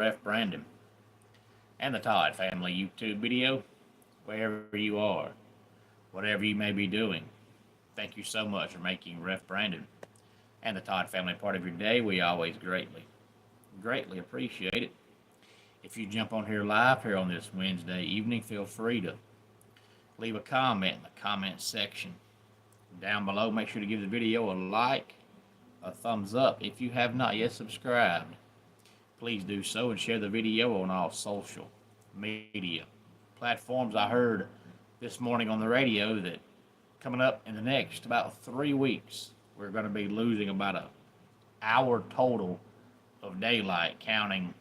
Ref Brandon and the Todd Family YouTube video, wherever you are, whatever you may be doing. Thank you so much for making Ref Brandon and the Todd Family part of your day. We always greatly appreciate it. If you jump on here live here on this Wednesday evening, feel free to leave a comment in the comment section down below. Make sure to give the video a like, a thumbs up. If you have not yet subscribed, please do so and share the video on all social media platforms. I heard this morning on the radio that coming up in the next about 3 weeks, we're going to be losing about an hour total of daylight, counting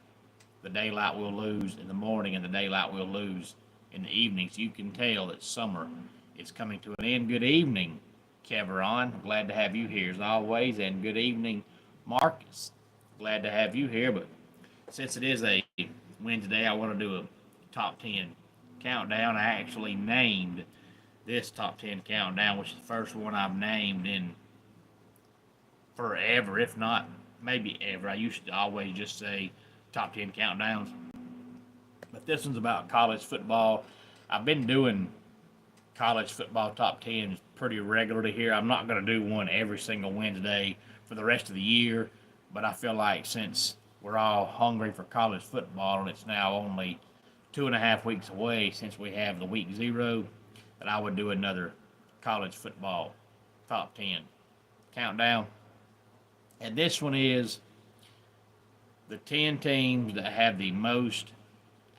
the daylight we'll lose in the morning and the daylight we'll lose in the evening. So you can tell that summer is coming to an end. Good evening, Keveron. Glad to have you here as always. And good evening, Marcus. Glad to have you here. But since it is a Wednesday, I want to do a top 10 countdown. I actually named this top 10 countdown, which is the first one I've named in forever, if not maybe ever. I used to always just say top 10 countdowns. But this one's about college football. I've been doing college football top 10s pretty regularly here. I'm not going to do one every single Wednesday for the rest of the year, but I feel like since we're all hungry for college football and it's now only 2.5 weeks away since we have the week 0, that I would do another college football top 10 countdown. And this one is the 10 teams that have the most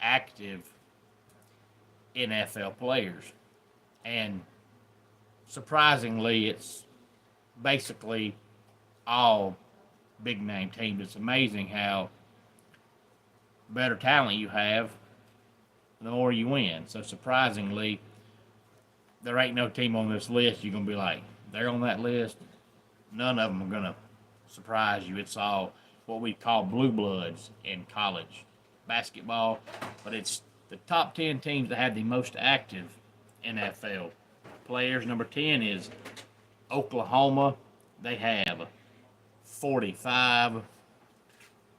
active NFL players. And surprisingly, it's basically all big name teams. It's amazing how better talent you have, the more you win. So surprisingly, there ain't no team on this list you're going to be like, they're on that list. None of them are going to surprise you. It's all what we call blue bloods in college basketball. But it's the top 10 teams that have the most active NFL players. Number 10 is Oklahoma. They have 45.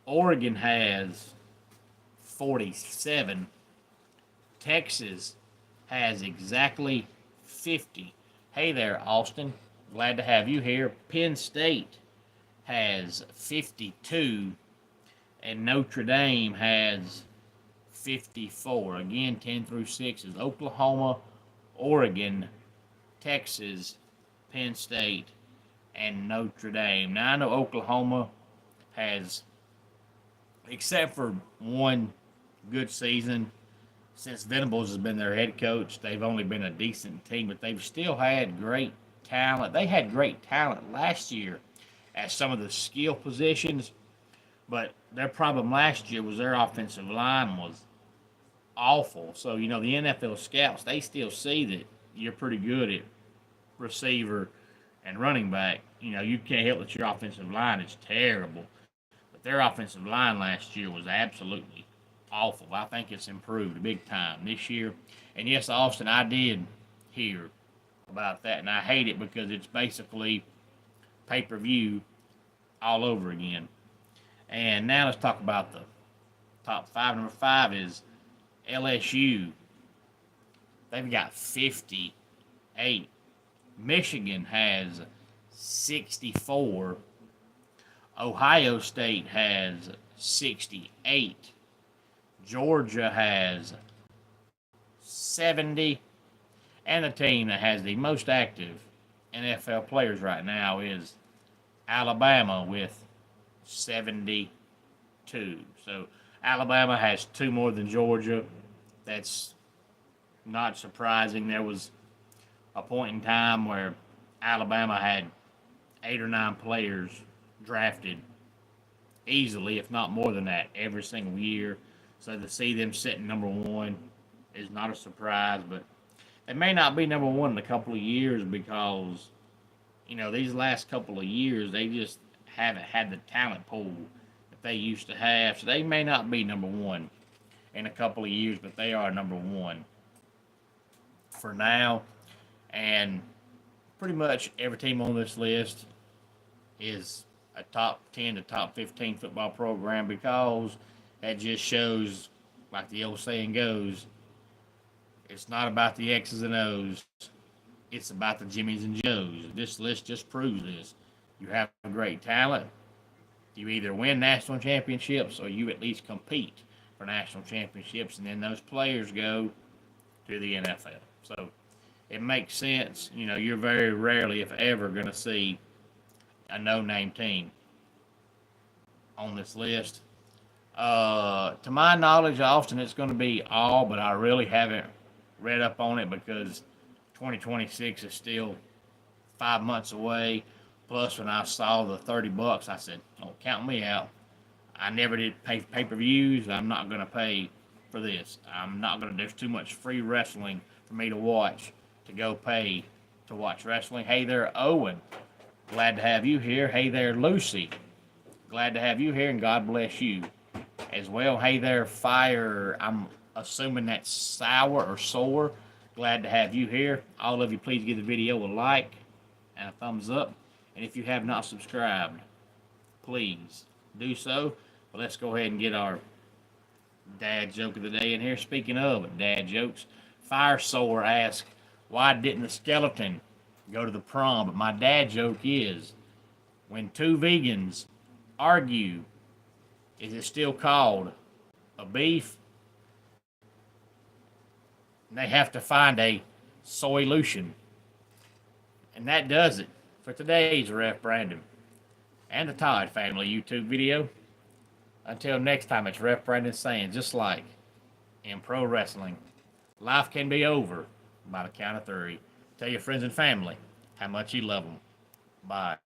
Oregon has 47. Texas has exactly 50. Hey there, Austin. Glad to have you here. Penn State has 52. And Notre Dame has 54. Again, 10 through 6 is Oklahoma, Oregon, Texas, Penn State, and Notre Dame. Now, I know Oklahoma has, except for one good season, since Venables has been their head coach, they've only been a decent team, but they've still had great talent. They had great talent last year at some of the skill positions, but their problem last year was their offensive line was awful. So, the NFL scouts, they still see that you're pretty good at receiver and running back. You can't help that your offensive line is terrible. But their offensive line last year was absolutely awful. I think it's improved big time this year. And yes, Austin, I did hear about that, and I hate it because it's basically pay-per-view all over again. And now let's talk about the top 5. Number 5 is LSU. They've got 58. Michigan has 64. Ohio State has 68. Georgia has 70. And the team that has the most active NFL players right now is Alabama with 72. So Alabama has 2 more than Georgia. That's not surprising. There was a point in time where Alabama had 8 or 9 players drafted easily, if not more than that, every single year. So to see them sitting number 1 is not a surprise, but they may not be number 1 in a couple of years because, these last couple of years, they just haven't had the talent pool that they used to have. So they may not be number 1 in a couple of years, but they are number 1 for now. And pretty much every team on this list is a top 10 to top 15 football program because That just shows, like the old saying goes, it's not about the X's and O's. It's about the Jimmys and Joes. This list just proves this. You have great talent. You either win national championships or you at least compete for national championships, and then those players go to the NFL. So it makes sense. You know, you're very rarely, if ever, going to see a no-name team on this list. To my knowledge, Austin, it's going to be all, but I really haven't read up on it because 2026 is still 5 months away. Plus, when I saw the $30, I said, "Oh, count me out." I never did pay-per-views. I'm not going to pay for this. I'm not going to. There's too much free wrestling for me to watch to go pay to watch wrestling. Hey there, Owen. Glad to have you here. Hey there, Lucy. Glad to have you here, and God bless you as well. Hey there, Fire. I'm assuming that's sour or sore. Glad to have you here. All of you, please give the video a like and a thumbs up. And if you have not subscribed, please do so. But let's go ahead and get our dad joke of the day in here. Speaking of dad jokes, Fire Sore asks, why didn't the skeleton go to the prom? But my dad joke is, when two vegans argue, is it still called a beef? And they have to find a solution. And that does it for today's Ref Brandon and the Todd Family YouTube video. Until next time, it's Ref Brandon saying, just like in pro wrestling, life can be over by the count of 3. Tell your friends and family how much you love them. Bye.